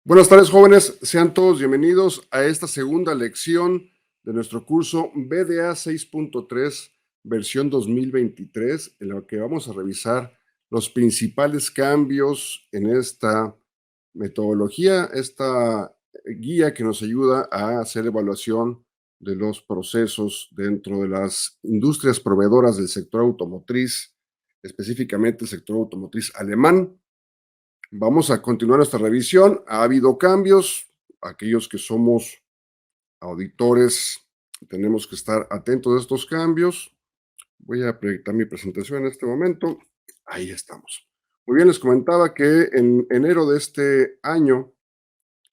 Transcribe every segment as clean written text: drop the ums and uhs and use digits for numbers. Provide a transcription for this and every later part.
Buenas tardes, jóvenes. Sean todos bienvenidos a esta segunda lección de nuestro curso BDA 6.3, versión 2023, en la que vamos a revisar los principales cambios en esta metodología, esta guía que nos ayuda a hacer evaluación de los procesos dentro de las industrias proveedoras del sector automotriz, específicamente el sector automotriz alemán. Vamos a continuar nuestra revisión. Ha habido cambios. Aquellos que somos auditores tenemos que estar atentos a estos cambios. Voy a proyectar mi presentación en este momento. Ahí estamos. Muy bien, les comentaba que en enero de este año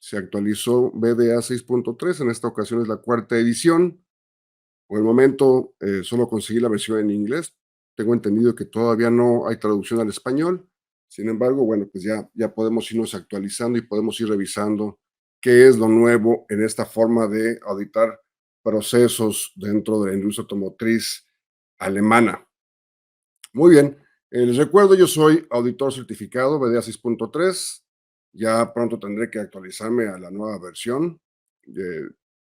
se actualizó BDA 6.3. En esta ocasión es la cuarta edición. Por el momento solo conseguí la versión en inglés. Tengo entendido que todavía no hay traducción al español. Sin embargo, bueno, pues ya podemos irnos actualizando y podemos ir revisando qué es lo nuevo en esta forma de auditar procesos dentro de la industria automotriz alemana. Muy bien, les recuerdo, yo soy auditor certificado BDA 6.3. Ya pronto tendré que actualizarme a la nueva versión.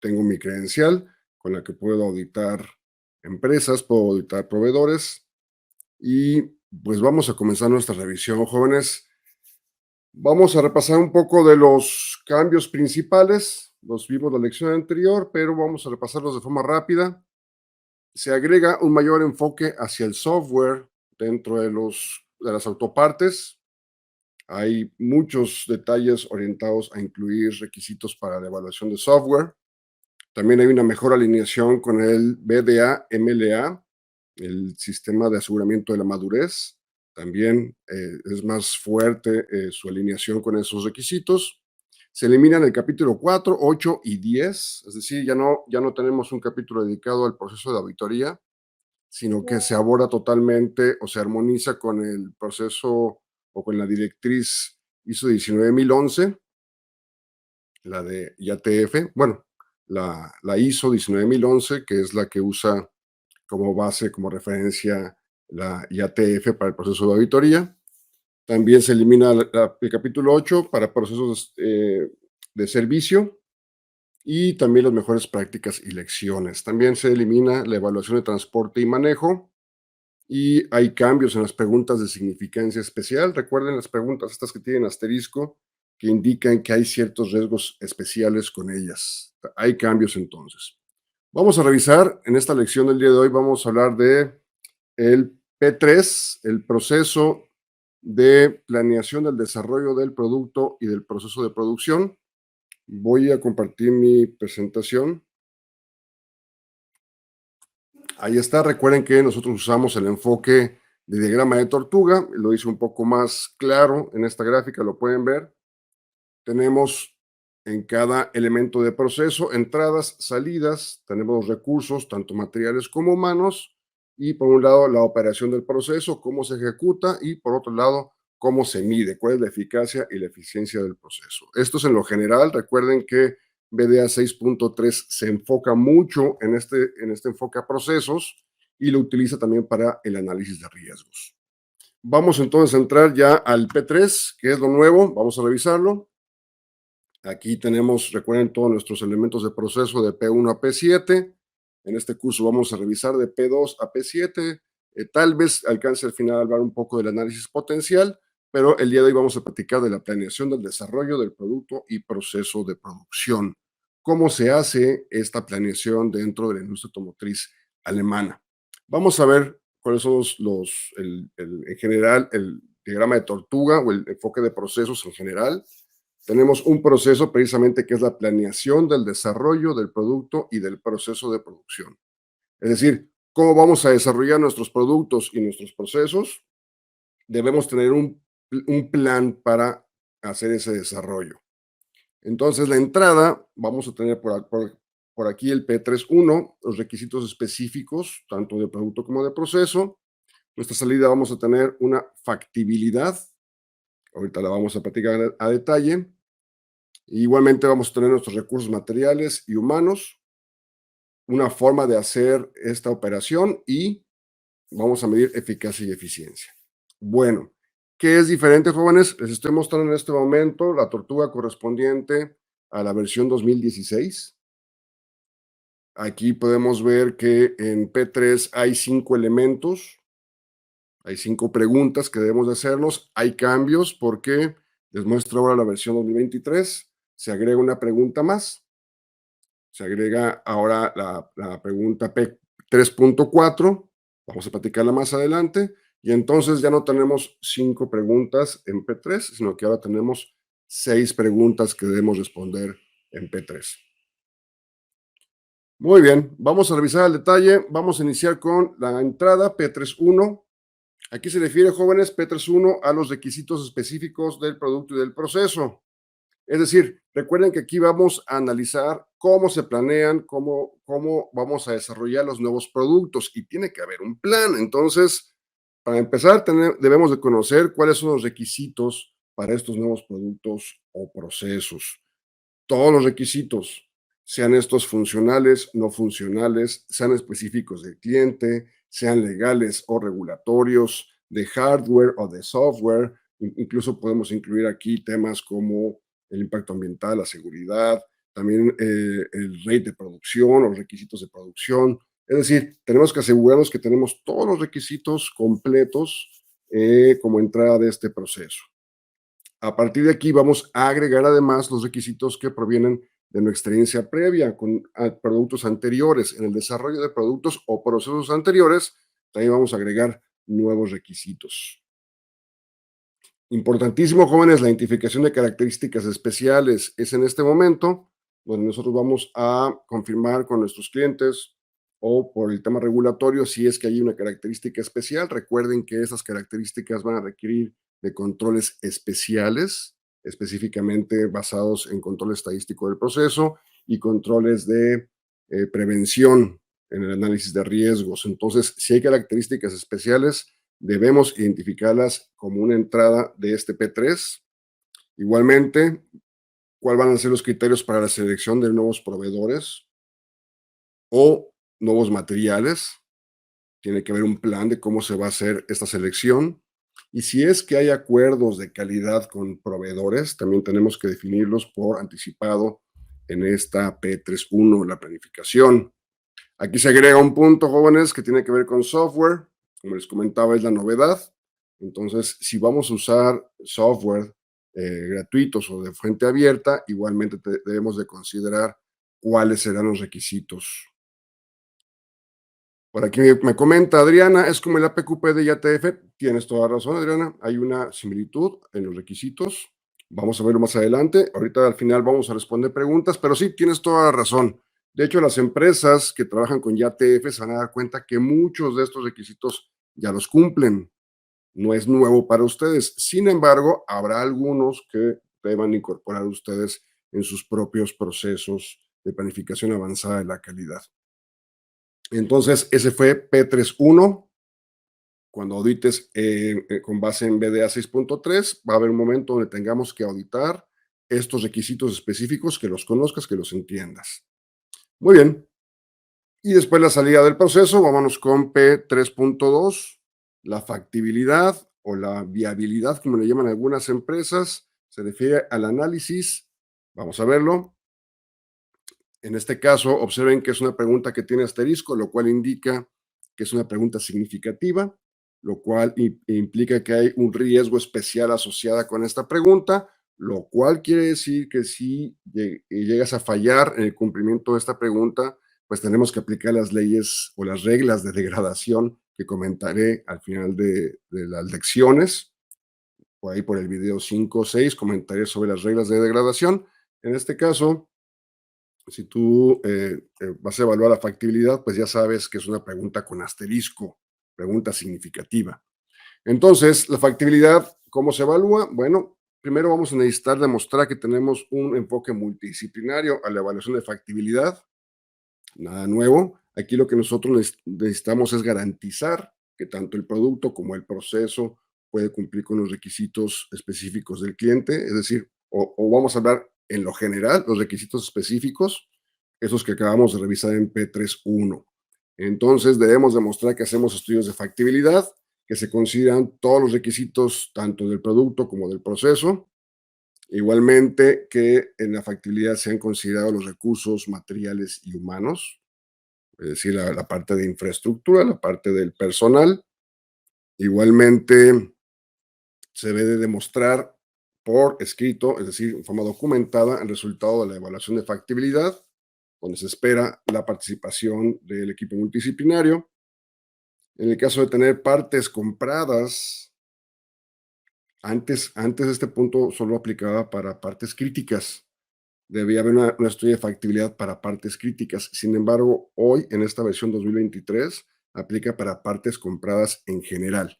Tengo mi credencial con la que puedo auditar empresas, puedo auditar proveedores y pues vamos a comenzar nuestra revisión, jóvenes. Vamos a repasar un poco de los cambios principales. Los vimos la lección anterior, pero vamos a repasarlos de forma rápida. Se agrega un mayor enfoque hacia el software dentro de las autopartes. Hay muchos detalles orientados a incluir requisitos para la evaluación de software. También hay una mejor alineación con el BDA-MLA, el sistema de aseguramiento de la madurez. También es más fuerte su alineación con esos requisitos. Se eliminan el capítulo 4, 8 y 10, es decir, ya no tenemos un capítulo dedicado al proceso de auditoría, sino que se aborda totalmente o se armoniza con el proceso o con la directriz ISO 19011, la de IATF, bueno, la ISO 19011, que es la que usa como base, como referencia la IATF para el proceso de auditoría. También se elimina el capítulo 8 para procesos de servicio y también las mejores prácticas y lecciones. También se elimina la evaluación de transporte y manejo y hay cambios en las preguntas de significancia especial. Recuerden las preguntas estas que tienen asterisco que indican que hay ciertos riesgos especiales con ellas. Hay cambios entonces. Vamos a revisar en esta lección del día de hoy, vamos a hablar de el P3, el proceso de planeación del desarrollo del producto y del proceso de producción. Voy a compartir mi presentación. Ahí está. Recuerden que nosotros usamos el enfoque de diagrama de tortuga. Lo hice un poco más claro en esta gráfica, lo pueden ver. Tenemos en cada elemento de proceso entradas, salidas, tenemos recursos, tanto materiales como humanos, y por un lado la operación del proceso, cómo se ejecuta, y por otro lado, cómo se mide, cuál es la eficacia y la eficiencia del proceso. Esto es en lo general. Recuerden que BDA 6.3 se enfoca mucho en este enfoque a procesos y lo utiliza también para el análisis de riesgos. Vamos entonces a entrar ya al P3, que es lo nuevo. Vamos a revisarlo. Aquí tenemos, recuerden, todos nuestros elementos de proceso de P1 a P7. En este curso vamos a revisar de P2 a P7. Tal vez alcance al final a hablar un poco del análisis potencial, pero el día de hoy vamos a platicar de la planeación del desarrollo del producto y proceso de producción. ¿Cómo se hace esta planeación dentro de la industria automotriz alemana? Vamos a ver cuáles son en general, el diagrama de tortuga o el enfoque de procesos en general. Tenemos un proceso precisamente que es la planeación del desarrollo del producto y del proceso de producción. Es decir, cómo vamos a desarrollar nuestros productos y nuestros procesos. Debemos tener un plan para hacer ese desarrollo. Entonces, la entrada, vamos a tener por aquí el P3.1, los requisitos específicos, tanto de producto como de proceso. Nuestra salida vamos a tener una factibilidad. Ahorita la vamos a platicar a detalle. Igualmente vamos a tener nuestros recursos materiales y humanos, una forma de hacer esta operación y vamos a medir eficacia y eficiencia. Bueno, ¿Qué es diferente, jóvenes? Les estoy mostrando en este momento la tortuga correspondiente a la versión 2016. Aquí podemos ver que en P3 hay 5 elementos, hay 5 preguntas que debemos de hacernos, hay cambios porque les muestro ahora la versión 2023, se agrega una pregunta más, se agrega ahora la pregunta P3.4, vamos a platicarla más adelante, y entonces ya no tenemos 5 preguntas en P3, sino que ahora tenemos 6 preguntas que debemos responder en P3. Muy bien, vamos a revisar el detalle, vamos a iniciar con la entrada P3.1. Aquí se refiere, jóvenes, P3.1 a los requisitos específicos del producto y del proceso. Es decir, recuerden que aquí vamos a analizar cómo se planean, cómo vamos a desarrollar los nuevos productos y tiene que haber un plan. Entonces, para empezar, debemos de conocer cuáles son los requisitos para estos nuevos productos o procesos. Todos los requisitos, sean estos funcionales, no funcionales, sean específicos del cliente, sean legales o regulatorios, de hardware o de software. Incluso podemos incluir aquí temas como el impacto ambiental, la seguridad, también el rate de producción o los requisitos de producción. Es decir, tenemos que asegurarnos que tenemos todos los requisitos completos como entrada de este proceso. A partir de aquí vamos a agregar además los requisitos que provienen de nuestra experiencia previa con productos anteriores. En el desarrollo de productos o procesos anteriores, también vamos a agregar nuevos requisitos. Importantísimo, jóvenes, la identificación de características especiales. Es en este momento donde nosotros vamos a confirmar con nuestros clientes o por el tema regulatorio si es que hay una característica especial. Recuerden que esas características van a requerir de controles especiales, específicamente basados en control estadístico del proceso y controles de prevención en el análisis de riesgos. Entonces, si hay características especiales, debemos identificarlas como una entrada de este P3. Igualmente, ¿cuáles van a ser los criterios para la selección de nuevos proveedores o nuevos materiales? Tiene que haber un plan de cómo se va a hacer esta selección. Y si es que hay acuerdos de calidad con proveedores, también tenemos que definirlos por anticipado en esta P3.1, la planificación. Aquí se agrega un punto, jóvenes, que tiene que ver con software. Como les comentaba, es la novedad. Entonces, si vamos a usar software gratuitos o de fuente abierta, igualmente debemos de considerar cuáles serán los requisitos. Por aquí me comenta Adriana, es como el APQP de IATF. Tienes toda razón, Adriana. Hay una similitud en los requisitos. Vamos a verlo más adelante. Ahorita al final vamos a responder preguntas, pero sí, tienes toda la razón. De hecho, las empresas que trabajan con IATF se van a dar cuenta que muchos de estos requisitos ya los cumplen. No es nuevo para ustedes. Sin embargo, habrá algunos que deban incorporar ustedes en sus propios procesos de planificación avanzada de la calidad. Entonces, ese fue P3.1. Cuando audites con base en BDA 6.3, va a haber un momento donde tengamos que auditar estos requisitos específicos, que los conozcas, que los entiendas. Muy bien. Y después la salida del proceso, vámonos con P3.2, la factibilidad o la viabilidad, como le llaman algunas empresas, se refiere al análisis. Vamos a verlo. En este caso, observen que es una pregunta que tiene asterisco, lo cual indica que es una pregunta significativa, lo cual implica que hay un riesgo especial asociada con esta pregunta, lo cual quiere decir que si llegas a fallar en el cumplimiento de esta pregunta, pues tenemos que aplicar las leyes o las reglas de degradación que comentaré al final de las lecciones. Por ahí por el video 5 o 6 comentaré sobre las reglas de degradación. En este caso, si tú vas a evaluar la factibilidad, pues ya sabes que es una pregunta con asterisco, pregunta significativa. Entonces, la factibilidad, ¿cómo se evalúa? Bueno, primero vamos a necesitar demostrar que tenemos un enfoque multidisciplinario a la evaluación de factibilidad. Nada nuevo. Aquí lo que nosotros necesitamos es garantizar que tanto el producto como el proceso puede cumplir con los requisitos específicos del cliente, es decir, o vamos a hablar en lo general, los requisitos específicos, esos que acabamos de revisar en P3.1. Entonces debemos demostrar que hacemos estudios de factibilidad que se consideran todos los requisitos, tanto del producto como del proceso. Igualmente, que en la factibilidad se han considerado los recursos materiales y humanos, es decir, la parte de infraestructura, la parte del personal. Igualmente, se debe de demostrar por escrito, es decir, en forma documentada, el resultado de la evaluación de factibilidad, donde se espera la participación del equipo multidisciplinario. En el caso de tener partes compradas, antes este punto solo aplicaba para partes críticas. Debía haber una estudio de factibilidad para partes críticas. Sin embargo, hoy, en esta versión 2023, aplica para partes compradas en general.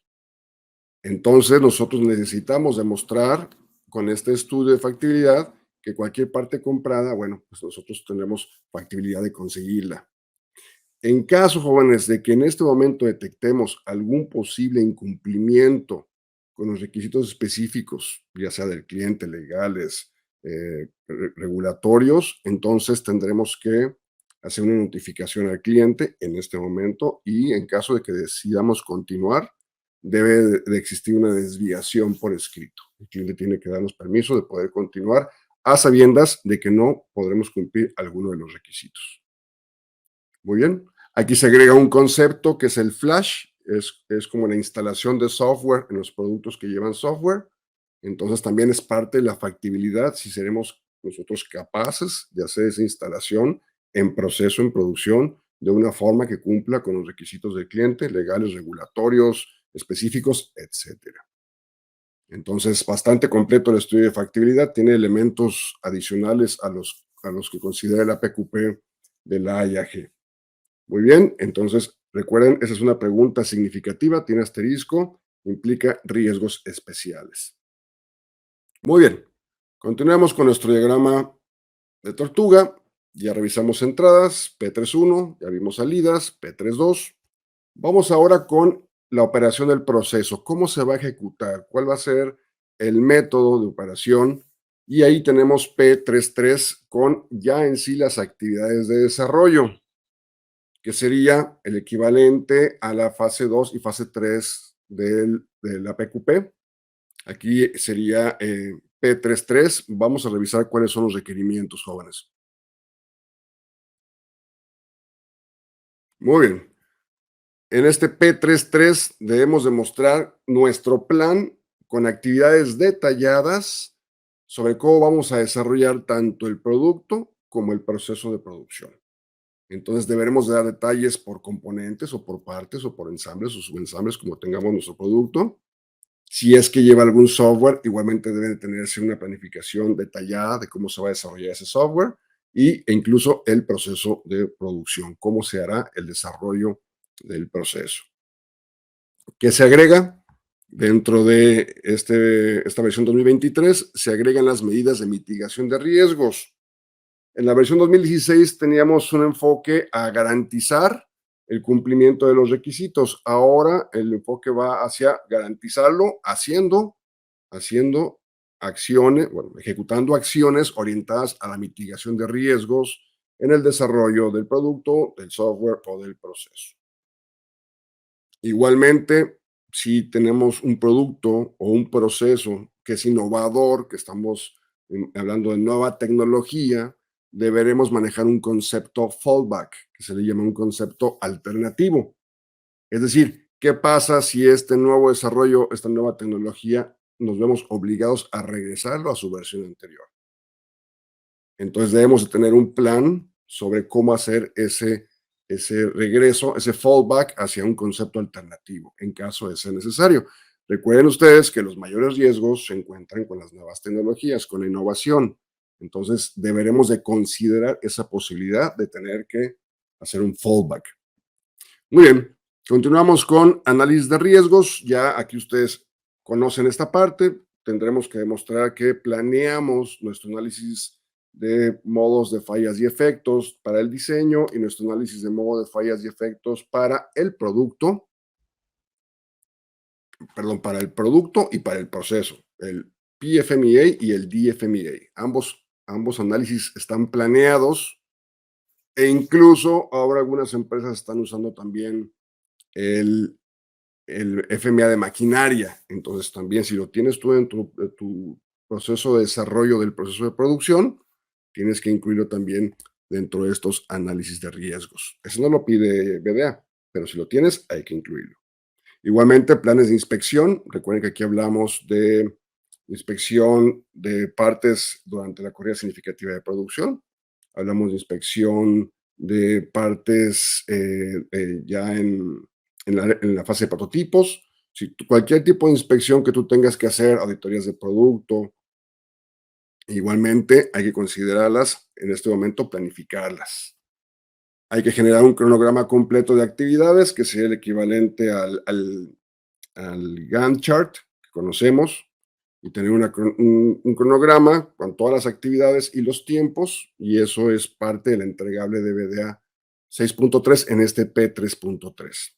Entonces, nosotros necesitamos demostrar con este estudio de factibilidad que cualquier parte comprada, bueno, pues nosotros tendremos factibilidad de conseguirla. En caso, jóvenes, de que en este momento detectemos algún posible incumplimiento con los requisitos específicos, ya sea del cliente, legales, regulatorios, entonces tendremos que hacer una notificación al cliente en este momento y en caso de que decidamos continuar, debe de existir una desviación por escrito. El cliente tiene que darnos permiso de poder continuar a sabiendas de que no podremos cumplir alguno de los requisitos. Muy bien. Aquí se agrega un concepto que es el flash, es como la instalación de software en los productos que llevan software. Entonces también es parte de la factibilidad si seremos nosotros capaces de hacer esa instalación en proceso, en producción, de una forma que cumpla con los requisitos del cliente, legales, regulatorios, específicos, etcétera. Entonces, bastante completo el estudio de factibilidad, tiene elementos adicionales a los que considera la PQP de la IAG. Muy bien, entonces recuerden, esa es una pregunta significativa, tiene asterisco, implica riesgos especiales. Muy bien, continuamos con nuestro diagrama de tortuga. Ya revisamos entradas, P31, ya vimos salidas, P32. Vamos ahora con la operación del proceso, cómo se va a ejecutar, cuál va a ser el método de operación. Y ahí tenemos P33 con ya en sí las actividades de desarrollo, que sería el equivalente a la fase 2 y fase 3 de la PQP. Aquí sería P33. Vamos a revisar cuáles son los requerimientos, jóvenes. Muy bien. En este P33 debemos demostrar nuestro plan con actividades detalladas sobre cómo vamos a desarrollar tanto el producto como el proceso de producción. Entonces deberemos dar detalles por componentes o por partes o por ensambles o subensambles como tengamos nuestro producto. Si es que lleva algún software, igualmente debe de tenerse una planificación detallada de cómo se va a desarrollar ese software e incluso el proceso de producción, cómo se hará el desarrollo del proceso. ¿Qué se agrega? Dentro de esta versión 2023 se agregan las medidas de mitigación de riesgos. En la versión 2016 teníamos un enfoque a garantizar el cumplimiento de los requisitos. Ahora el enfoque va hacia garantizarlo haciendo acciones, bueno, ejecutando acciones orientadas a la mitigación de riesgos en el desarrollo del producto, del software o del proceso. Igualmente, si tenemos un producto o un proceso que es innovador, que estamos hablando de nueva tecnología, deberemos manejar un concepto fallback, que se le llama un concepto alternativo. Es decir, ¿qué pasa si este nuevo desarrollo, esta nueva tecnología, nos vemos obligados a regresarlo a su versión anterior? Entonces debemos de tener un plan sobre cómo hacer ese regreso, ese fallback hacia un concepto alternativo en caso de ser necesario. Recuerden ustedes que los mayores riesgos se encuentran con las nuevas tecnologías, con la innovación. Entonces deberemos de considerar esa posibilidad de tener que hacer un fallback. Muy bien, continuamos con análisis de riesgos. Ya aquí ustedes conocen esta parte. Tendremos que demostrar que planeamos nuestro análisis de modos de fallas y efectos para el diseño y nuestro análisis de modo de fallas y efectos para el producto, perdón, para el producto y para el proceso, el PFMEA y el DFMEA. Ambos análisis están planeados e incluso ahora algunas empresas están usando también el el FMA de maquinaria. Entonces, también si lo tienes tú en tu proceso de desarrollo del proceso de producción, tienes que incluirlo también dentro de estos análisis de riesgos. Eso no lo pide BDA, pero si lo tienes, hay que incluirlo. Igualmente, planes de inspección. Recuerden que aquí hablamos de inspección de partes durante la corrida significativa de producción. Hablamos de inspección de partes ya en la fase de prototipos. Si cualquier tipo de inspección que tú tengas que hacer, auditorías de producto, igualmente hay que considerarlas en este momento, planificarlas. Hay que generar un cronograma completo de actividades, que sería el equivalente al Gantt chart que conocemos, y tener un cronograma con todas las actividades y los tiempos, y eso es parte del entregable de BDA 6.3 en este P3.3.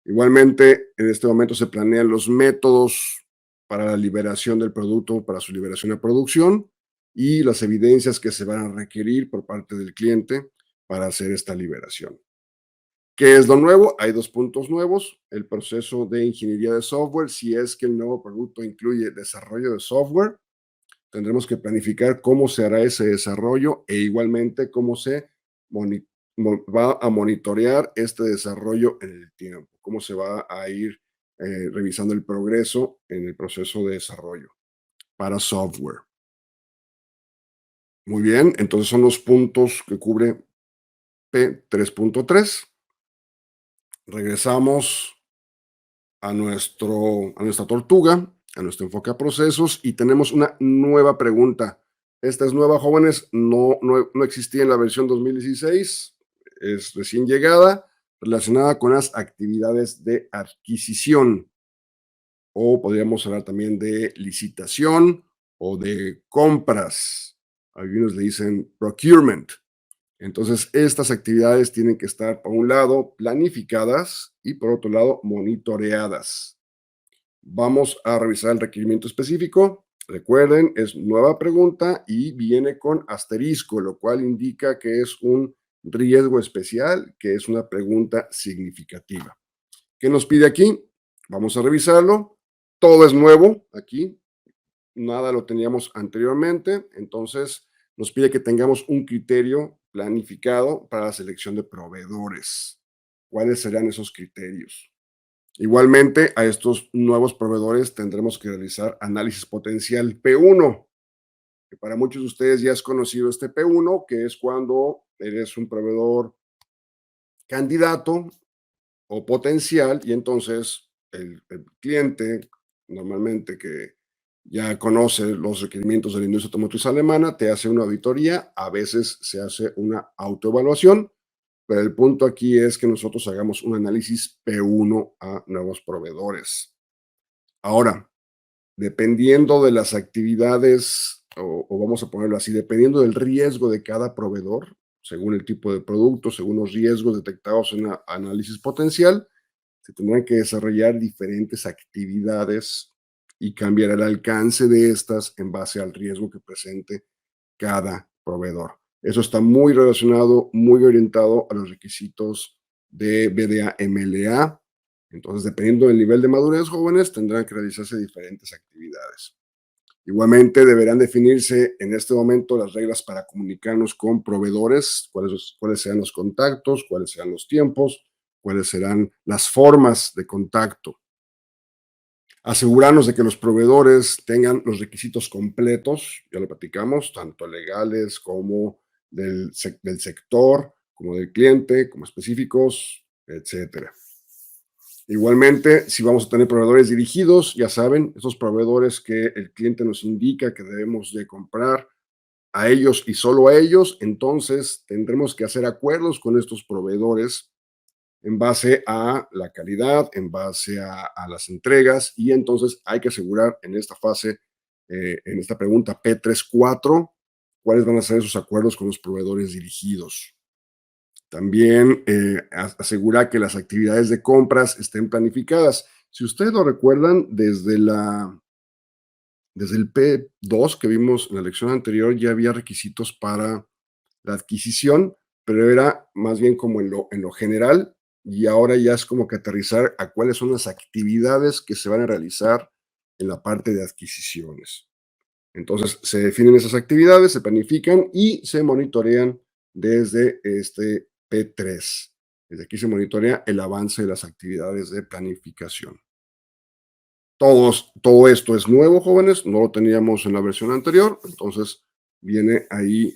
Igualmente, en este momento se planean los métodos para la liberación del producto, para su liberación a producción, y las evidencias que se van a requerir por parte del cliente para hacer esta liberación. ¿Qué es lo nuevo? Hay 2 puntos nuevos. El proceso de ingeniería de software. Si es que el nuevo producto incluye desarrollo de software, tendremos que planificar cómo se hará ese desarrollo e igualmente cómo se va a monitorear este desarrollo en el tiempo, cómo se va a ir revisando el progreso en el proceso de desarrollo para software. Muy bien, entonces son los puntos que cubre P3.3. Regresamos a nuestra tortuga, a nuestro enfoque a procesos, y tenemos una nueva pregunta. Esta es nueva, jóvenes, no existía en la versión 2016, es recién llegada, relacionada con las actividades de adquisición, o podríamos hablar también de licitación o de compras. Algunos le dicen procurement. Entonces, estas actividades tienen que estar, por un lado, planificadas y por otro lado, monitoreadas. Vamos a revisar el requerimiento específico. Recuerden, es nueva pregunta y viene con asterisco, lo cual indica que es un riesgo especial, que es una pregunta significativa. ¿Qué nos pide aquí? Vamos a revisarlo. Todo es nuevo aquí, nada lo teníamos anteriormente, entonces nos pide que tengamos un criterio planificado para la selección de proveedores. ¿Cuáles serán esos criterios? Igualmente, a estos nuevos proveedores tendremos que realizar análisis potencial P1, que para muchos de ustedes ya es conocido este P1, que es cuando eres un proveedor candidato o potencial y entonces el cliente, normalmente que ya conoce los requerimientos de la industria automotriz alemana, te hace una auditoría, a veces se hace una autoevaluación, pero el punto aquí es que nosotros hagamos un análisis P1 a nuevos proveedores. Ahora, dependiendo de las actividades, o vamos a ponerlo así, dependiendo del riesgo de cada proveedor, según el tipo de producto, según los riesgos detectados en el análisis potencial, se tendrán que desarrollar diferentes actividades y cambiar el alcance de estas en base al riesgo que presente cada proveedor. Eso está muy relacionado, muy orientado a los requisitos de BDA MLA. Entonces, dependiendo del nivel de madurez jóvenes, tendrán que realizarse diferentes actividades. Igualmente, deberán definirse en este momento las reglas para comunicarnos con proveedores, cuáles sean los contactos, cuáles sean los tiempos, cuáles serán las formas de contacto. Asegurarnos de que los proveedores tengan los requisitos completos, ya lo platicamos, tanto legales como del sector, como del cliente, como específicos, etcétera. Igualmente, si vamos a tener proveedores dirigidos, ya saben, esos proveedores que el cliente nos indica que debemos de comprar a ellos y solo a ellos, entonces tendremos que hacer acuerdos con estos proveedores en base a la calidad, en base a las entregas, y entonces hay que asegurar en esta fase, en esta pregunta P3.4, cuáles van a ser esos acuerdos con los proveedores dirigidos. También asegurar que las actividades de compras estén planificadas. Si ustedes lo recuerdan, desde el P2 que vimos en la lección anterior, ya había requisitos para la adquisición, pero era más bien como en lo general, y ahora ya es como que aterrizar a cuáles son las actividades que se van a realizar en la parte de adquisiciones. Entonces, se definen esas actividades, se planifican y se monitorean desde este P3. Desde aquí se monitorea el avance de las actividades de planificación. Todo esto es nuevo, jóvenes, no lo teníamos en la versión anterior, entonces viene ahí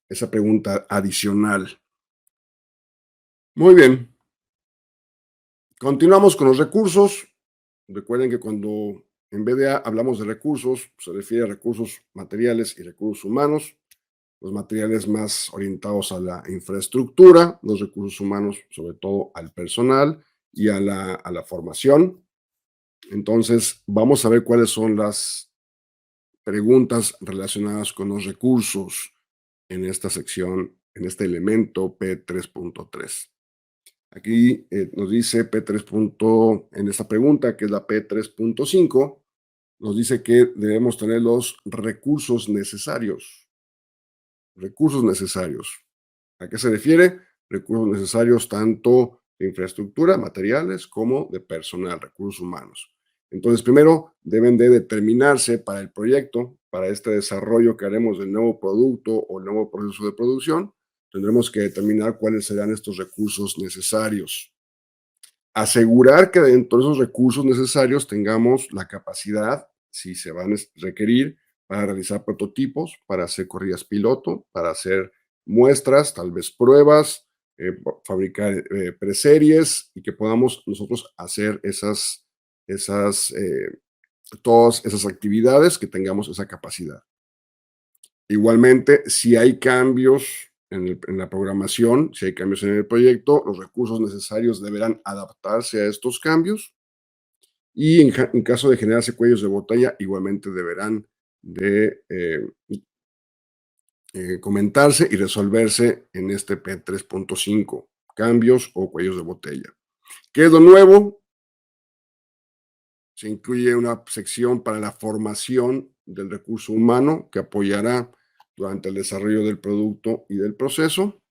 esa pregunta adicional. Muy bien, continuamos con los recursos. Recuerden que cuando en BDA hablamos de recursos, se refiere a recursos materiales y recursos humanos. Los materiales más orientados a la infraestructura, los recursos humanos sobre todo al personal y a la formación. Entonces, vamos a ver cuáles son las preguntas relacionadas con los recursos en esta sección, en este elemento P3.3. Aquí nos dice P3. En esta pregunta, que es la P3.5, nos dice que debemos tener los recursos necesarios. Recursos necesarios. ¿A qué se refiere? Recursos necesarios tanto de infraestructura, materiales, como de personal, recursos humanos. Entonces, primero deben de determinarse para el proyecto, para este desarrollo que haremos del nuevo producto o el nuevo proceso de producción, tendremos que determinar cuáles serán estos recursos necesarios. Asegurar que dentro de esos recursos necesarios tengamos la capacidad, si se van a requerir, para realizar prototipos, para hacer corridas piloto, para hacer muestras, tal vez pruebas, fabricar preseries y que podamos nosotros hacer todas esas actividades, que tengamos esa capacidad. Igualmente, si hay cambios en la programación, si hay cambios en el proyecto, los recursos necesarios deberán adaptarse a estos cambios y en caso de generarse cuellos de botella, igualmente deberán de comentarse y resolverse en este P3.5, cambios o cuellos de botella. ¿Qué es lo nuevo? Se incluye una sección para la formación del recurso humano que apoyará durante el desarrollo del producto y del proceso,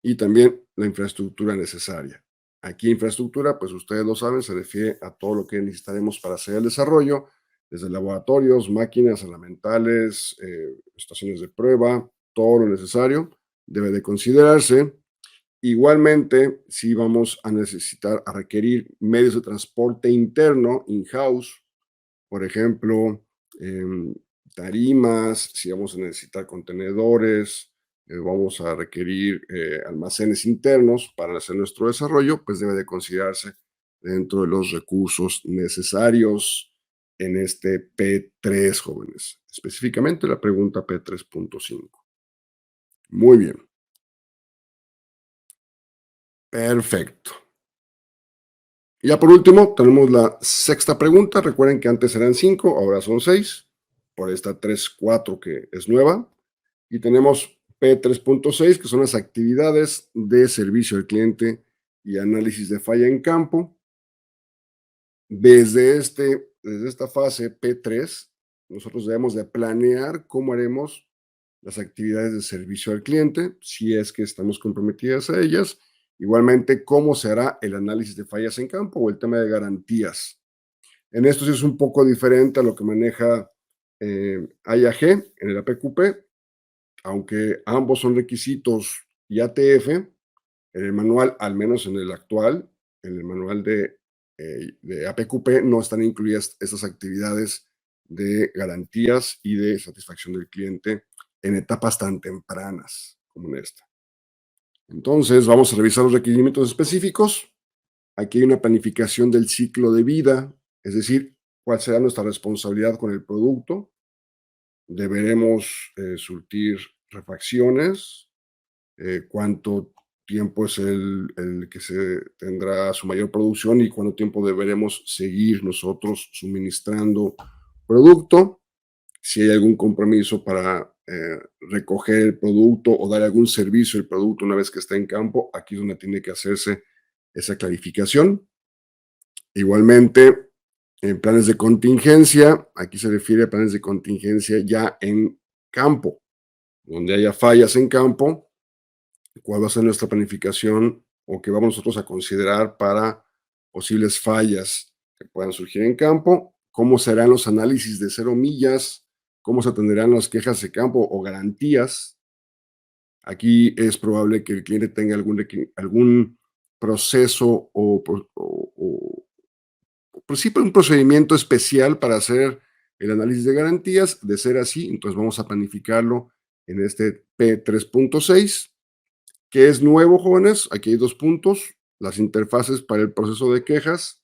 y también la infraestructura necesaria. Aquí infraestructura, pues ustedes lo saben, se refiere a todo lo que necesitaremos para hacer el desarrollo, desde laboratorios, máquinas herramientales, estaciones de prueba, todo lo necesario debe de considerarse. Igualmente, si vamos a necesitar, a requerir medios de transporte interno, in-house, por ejemplo, em, tarimas, si vamos a necesitar contenedores, vamos a requerir almacenes internos para hacer nuestro desarrollo, pues debe de considerarse dentro de los recursos necesarios en este P3, jóvenes. Específicamente la pregunta P3.5. Muy bien. Perfecto. Ya por último, tenemos la sexta pregunta. Recuerden que antes eran 5, ahora son 6, por esta 3.4 que es nueva. Y tenemos P3.6, que son las actividades de servicio al cliente y análisis de falla en campo. Desde esta fase P3, nosotros debemos de planear cómo haremos las actividades de servicio al cliente, si es que estamos comprometidas a ellas. Igualmente, cómo se hará el análisis de fallas en campo o el tema de garantías. En esto sí es un poco diferente a lo que maneja IAG en el APQP, aunque ambos son requisitos IATF. En el manual, al menos en el actual, en el manual de APQP, no están incluidas esas actividades de garantías y de satisfacción del cliente en etapas tan tempranas como en esta. Entonces, vamos a revisar los requerimientos específicos. Aquí hay una planificación del ciclo de vida, es decir, cuál será nuestra responsabilidad con el producto. Deberemos surtir refacciones, cuánto tiempo es el que se tendrá su mayor producción y cuánto tiempo deberemos seguir nosotros suministrando producto. Si hay algún compromiso para recoger el producto o dar algún servicio al producto una vez que está en campo, aquí es donde tiene que hacerse esa clarificación. Igualmente, en planes de contingencia, aquí se refiere a planes de contingencia ya en campo, donde haya fallas en campo, cuál va a ser nuestra planificación o que vamos nosotros a considerar para posibles fallas que puedan surgir en campo, cómo serán los análisis de 0 millas, cómo se atenderán las quejas de campo o garantías. Aquí es probable que el cliente tenga algún proceso o pues sí, un procedimiento especial para hacer el análisis de garantías. De ser así, entonces vamos a planificarlo en este P3.6, que es nuevo, jóvenes. Aquí hay 2 puntos: las interfaces para el proceso de quejas,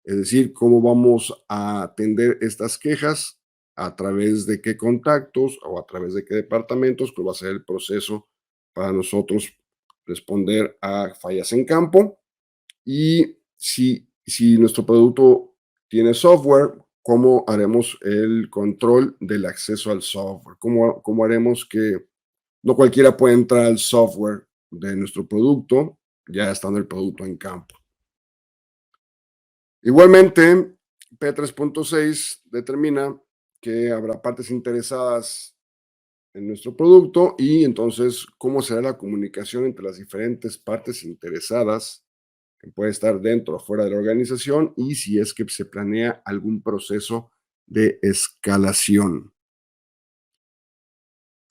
es decir, cómo vamos a atender estas quejas, a través de qué contactos o a través de qué departamentos, pues va a ser el proceso para nosotros responder a fallas en campo. Y si nuestro producto tiene software, ¿cómo haremos el control del acceso al software? ¿Cómo haremos que no cualquiera pueda entrar al software de nuestro producto, ya estando el producto en campo? Igualmente, P3.6 determina que habrá partes interesadas en nuestro producto y entonces cómo será la comunicación entre las diferentes partes interesadas, que puede estar dentro o fuera de la organización, y si es que se planea algún proceso de escalación.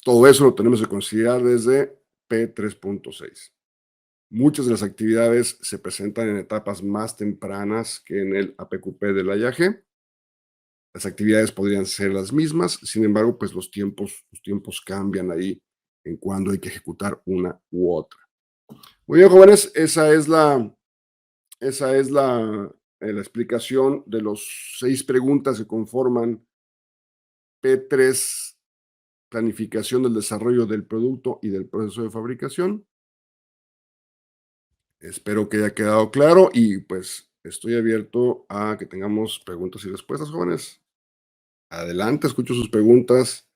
Todo eso lo tenemos que considerar desde P3.6. Muchas de las actividades se presentan en etapas más tempranas que en el APQP del IAG. Las actividades podrían ser las mismas, sin embargo, pues los tiempos cambian ahí en cuando hay que ejecutar una u otra. Muy bien, jóvenes, esa es la explicación de los 6 preguntas que conforman P3, planificación del desarrollo del producto y del proceso de fabricación. Espero que haya quedado claro y pues estoy abierto a que tengamos preguntas y respuestas, jóvenes. Adelante, escucho sus preguntas.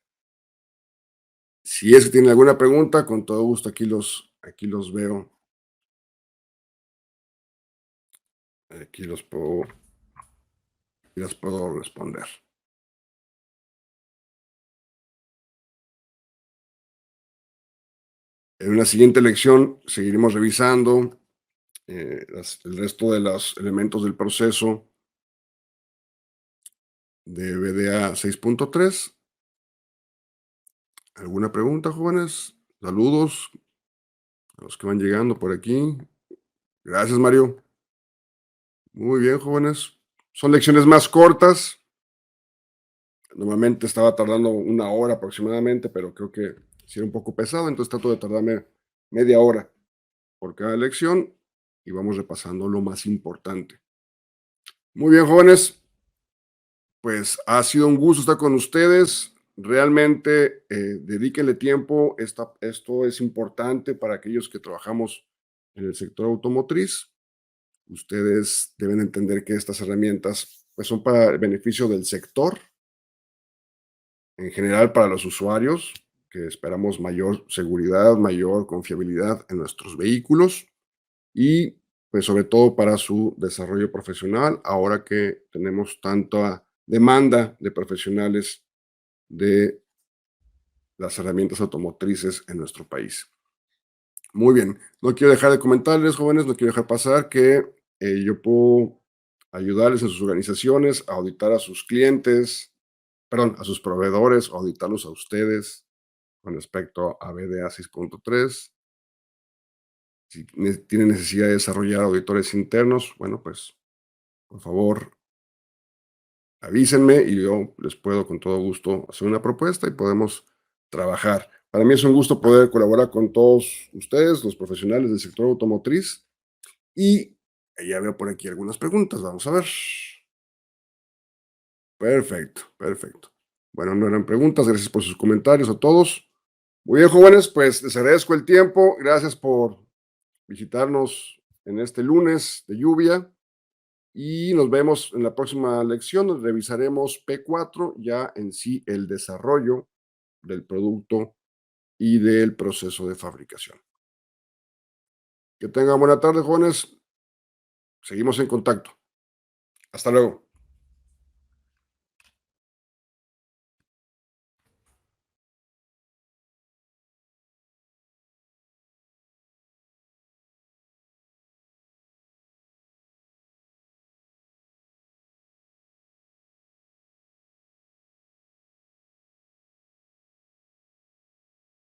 Si es que tienen alguna pregunta, con todo gusto aquí los veo. Aquí las puedo responder. En una siguiente lección seguiremos revisando el resto de los elementos del proceso de BDA 6.3. ¿Alguna pregunta, jóvenes? Saludos a los que van llegando por aquí. Gracias, Mario. Muy bien, jóvenes. Son lecciones más cortas. Normalmente estaba tardando 1 hora aproximadamente, pero creo que sí era un poco pesado, entonces trato de tardarme media hora por cada lección y vamos repasando lo más importante. Muy bien, jóvenes, pues ha sido un gusto estar con ustedes. Realmente dedíquenle tiempo. Esto es importante para aquellos que trabajamos en el sector automotriz. Ustedes deben entender que estas herramientas pues, son para el beneficio del sector, en general para los usuarios, que esperamos mayor seguridad, mayor confiabilidad en nuestros vehículos y pues sobre todo para su desarrollo profesional, ahora que tenemos tanta demanda de profesionales de las herramientas automotrices en nuestro país. Muy bien, no quiero dejar de comentarles, jóvenes, no quiero dejar pasar que yo puedo ayudarles en sus organizaciones a auditar a sus clientes, perdón, a sus proveedores, auditarlos a ustedes con respecto a BDA 6.3. Si tienen necesidad de desarrollar auditores internos, bueno, pues por favor avísenme y yo les puedo con todo gusto hacer una propuesta y podemos trabajar. Para mí es un gusto poder colaborar con todos ustedes, los profesionales del sector automotriz. Y ya veo por aquí algunas preguntas, vamos a ver. Perfecto, perfecto. Bueno, no eran preguntas, gracias por sus comentarios a todos. Muy bien, jóvenes, pues les agradezco el tiempo, gracias por visitarnos en este lunes de lluvia y nos vemos en la próxima lección, donde revisaremos P4, ya en sí el desarrollo del producto y del proceso de fabricación. Que tengan buena tarde, jóvenes. Seguimos en contacto. Hasta luego.